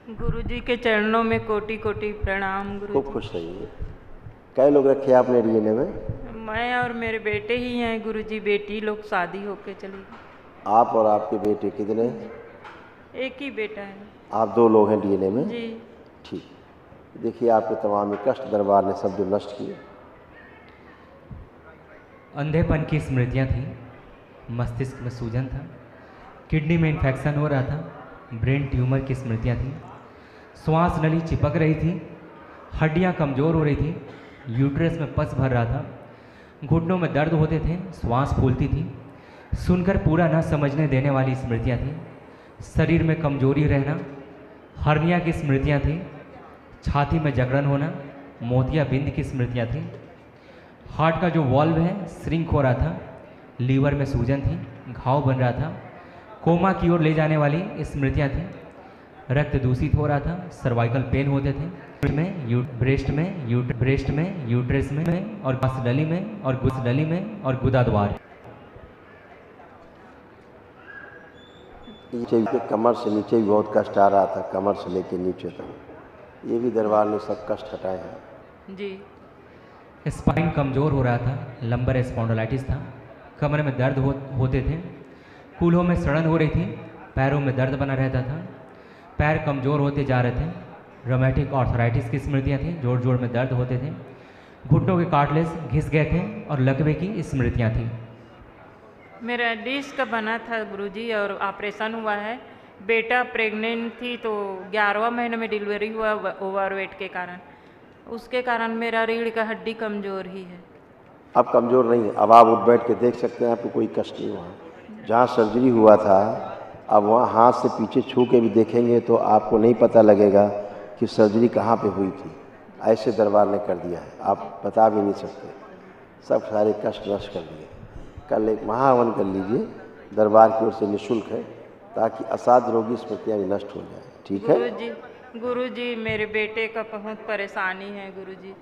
गुरुजी के चरणों में कोटि कोटि प्रणाम। खूब गुरुजी, खुश रहिए। कै लोग रखे आपने डीएनए में? मैं और मेरे बेटे ही हैं गुरुजी, बेटी लोग शादी होके चली गई। आप और आपके बेटे कितने? एक ही बेटा है। आप 2 लोग हैं डीएनए में? जी। ठीक। देखिए आपके तमाम कष्ट दरबार ने सब जो नष्ट किए। अंधेपन की स्मृतियाँ थीं, मस्तिष्क में सूजन था, किडनी में इन्फेक्शन हो रहा था, ब्रेन ट्यूमर की स्मृतियाँ थीं, श्वास नली चिपक रही थी, हड्डियाँ कमज़ोर हो रही थी, यूट्रस में पस भर रहा था, घुटनों में दर्द होते थे, श्वास फूलती थी, सुनकर पूरा न समझने देने वाली स्मृतियाँ थीं, शरीर में कमजोरी रहना, हर्निया की स्मृतियाँ थीं, छाती में जकड़न होना, मोतियाबिंद की स्मृतियाँ थीं, हार्ट का जो वॉल्व है श्रिंक हो रहा था, लीवर में सूजन थी, घाव बन रहा था, कोमा की ओर ले जाने वाली स्मृतियाँ थीं, रक्त दूषित हो रहा था, सर्वाइकल पेन होते थे, ब्रेस्ट में, यूट्रस में और गुसनली में और गुदाद्वार। नीचे कमर से नीचे भी बहुत कष्ट आ रहा था, कमर से लेके नीचे तक। ये भी दरबार ने सब कष्ट हटाए हैं। जी। स्पाइन कमज़ोर हो रहा था, लंबर स्पॉन्डिलाइटिस था, कमर में दर्द होते थे, कूल्हों में सड़न हो रही थी, पैरों में दर्द बना रहता था, पैर कमज़ोर होते जा रहे थे, रोमेटिक आर्थराइटिस की स्मृतियाँ थीं, जोड़ जोड़ में दर्द होते थे, घुटनों के कार्टिलेज घिस गए थे और लकवे की स्मृतियाँ थीं। मेरा डिस्क बना था गुरुजी और ऑपरेशन हुआ है। बेटा प्रेग्नेंट थी तो 11वां महीने में डिलीवरी हुआ ओवरवेट के कारण। उसके कारण मेरा रीढ़ का हड्डी कमज़ोर ही है। अब कमज़ोर नहीं है, अब आप उठ बैठ के देख सकते हैं, आपको कोई कष्ट नहीं हुआ। जहाँ सर्जरी हुआ था अब वहाँ हाथ से पीछे छू के भी देखेंगे तो आपको नहीं पता लगेगा कि सर्जरी कहाँ पे हुई थी। ऐसे दरबार ने कर दिया है, आप बता भी नहीं सकते। सब सारे कष्ट नष्ट कर दिए। कल एक महाहवन कर लीजिए, दरबार की ओर से निःशुल्क है, ताकि असाध्य रोगी स्मृतियाँ भी नष्ट हो जाए। ठीक है गुरुजी, मेरे बेटे का बहुत परेशानी है गुरुजी।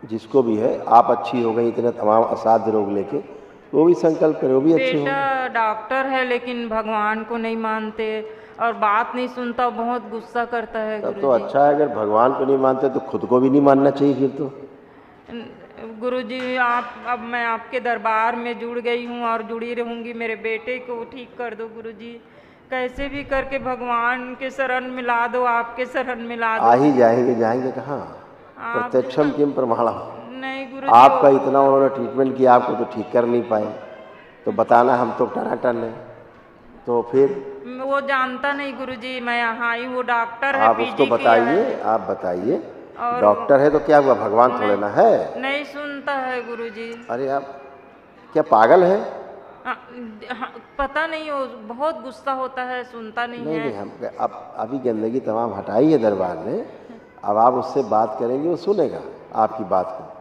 जिसको भी है, आप अच्छी हो गई, इतने तमाम असाध्य रोग लेके वो भी संकल्प करे, वो भी अच्छे हो। बेटा डॉक्टर है लेकिन भगवान को नहीं मानते और बात नहीं सुनता, बहुत गुस्सा करता है तब गुरुजी। तो अच्छा है, अगर भगवान को नहीं मानते तो खुद को भी नहीं मानना चाहिए फिर तो। गुरुजी, अब मैं आपके दरबार में जुड़ गई हूँ और जुड़ी रहूँगी। मेरे बेटे को ठीक कर दो गुरुजी, कैसे भी करके भगवान के शरण मिला दो, आपके शरण मिला दो। आ ही जाएंगे कहाँ? प्रत्यक्षम किम प्रमाणम। नहीं गुरुजी, आपका इतना उन्होंने ट्रीटमेंट किया, आपको तो ठीक कर नहीं पाए, तो बताना हम तो टनाटन है। तो फिर वो जानता नहीं गुरुजी, मैं यहाँ आई, वो डॉक्टर है, आप उसको बताइए, आप बताइए। और डॉक्टर है तो क्या हुआ, भगवान थोड़े ना है। नहीं सुनता है गुरुजी। अरे आप क्या पागल है? पता नहीं, वो बहुत गुस्सा होता है, सुनता नहीं है। नहीं, हम अब अभी गंदगी तमाम हटाई है दरबार ने। अब आप उससे बात करेंगे, वो सुनेगा आपकी बात को।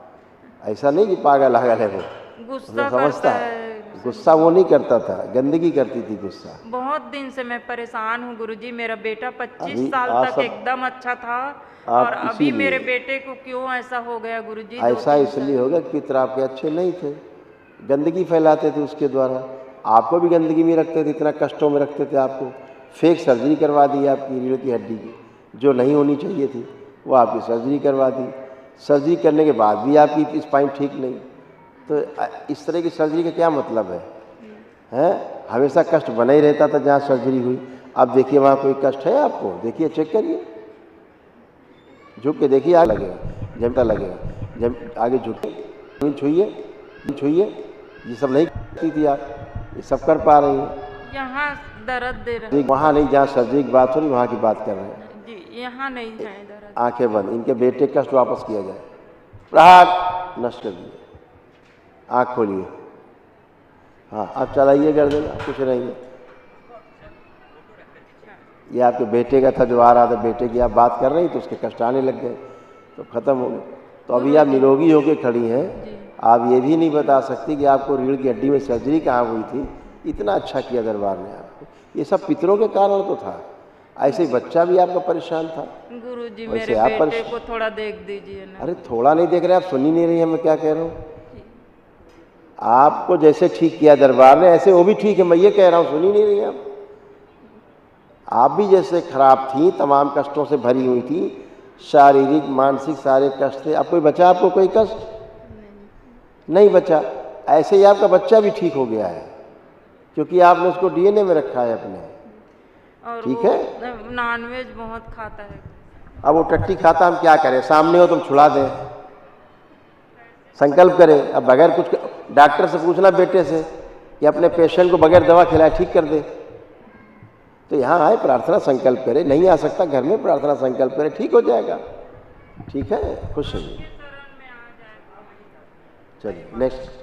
ऐसा नहीं कि पागल है वो, गुस्सा समझता है। गुस्सा वो नहीं करता था, गंदगी करती थी गुस्सा। बहुत दिन से मैं परेशान हूँ गुरुजी। मेरा बेटा 25 अभी साल आप तक एकदम अच्छा था और अभी इसीलिए मेरे बेटे को क्यों ऐसा हो गया गुरुजी? ऐसा इसलिए होगा कि पितर आपके अच्छे नहीं थे, गंदगी फैलाते थे उसके द्वारा, आपको भी गंदगी में रखते थे, इतना कष्टों में रखते थे आपको। फेक सर्जरी करवा दी आपकी रीढ़ की हड्डी की, जो नहीं होनी चाहिए थी, वो आपकी सर्जरी करवा दी। सर्जरी करने के बाद भी आपकी स्पाइन ठीक नहीं, तो इस तरह की सर्जरी का क्या मतलब है? हमेशा कष्ट बना ही रहता था जहाँ सर्जरी हुई। अब देखिए वहाँ कोई कष्ट है आपको? देखिए, चेक करिए, झुक के देखिए, आगे लगेगा, जमता लगेगा, जब आगे झुके छुइए, ये सब नहीं करती थी आप, ये सब कर पा रही हैं। यहाँ दर्द दे रहा है। वहाँ नहीं, जहाँ सर्जरी की बात हो रही वहाँ की बात कर रहे हैं जी, यहाँ नहीं है दर्द। आंखें बंद, इनके बेटे कष्ट वापस किया जाए, प्रहार नष्ट कर दिए। आँख खोलिए, हाँ अब चलाइए गर्दन, कुछ नहीं है। ये आपके बेटे का था जो आ रहा था, बेटे की आप बात कर रही तो उसके कष्ट आने लग गए, तो खत्म हो गए। तो अभी आप निरोगी होकर खड़ी हैं, आप ये भी नहीं बता सकती कि आपको रीढ़ की हड्डी में सर्जरी कहाँ हुई थी। इतना अच्छा किया दरबार ने आपको, ये सब पितरों के कारण तो था। ऐसे बच्चा भी आपका परेशान था गुरुजी, वैसे मेरे आप बेटे को थोड़ा देख दीजिए ना। अरे थोड़ा नहीं देख रहे, आप सुन ही नहीं रही है मैं क्या कह रहा हूँ। आपको जैसे ठीक किया दरबार ने, ऐसे वो भी ठीक है, मैं ये कह रहा हूँ, सुन ही नहीं रही आप। आप भी जैसे खराब थी, तमाम कष्टों से भरी हुई थी, शारीरिक मानसिक सारे कष्ट थे। अब कोई बचा आपको कोई कष्ट? नहीं बचा। ऐसे ही आपका बच्चा भी ठीक हो गया है, क्योंकि आपने उसको डीएनए में रखा है अपने। और ठीक है। नॉनवेज बहुत खाता है। अब वो टट्टी खाता, हम क्या करें? सामने हो तो छुड़ा दें, संकल्प करें। अब बगैर कुछ डॉक्टर से पूछना बेटे से कि अपने पेशेंट को बगैर दवा खिलाए ठीक कर दे। तो यहाँ आए, प्रार्थना संकल्प करें। नहीं आ सकता, घर में प्रार्थना संकल्प करें, ठीक हो जाएगा। ठीक है, खुश रहिए। चलिए नेक्स्ट।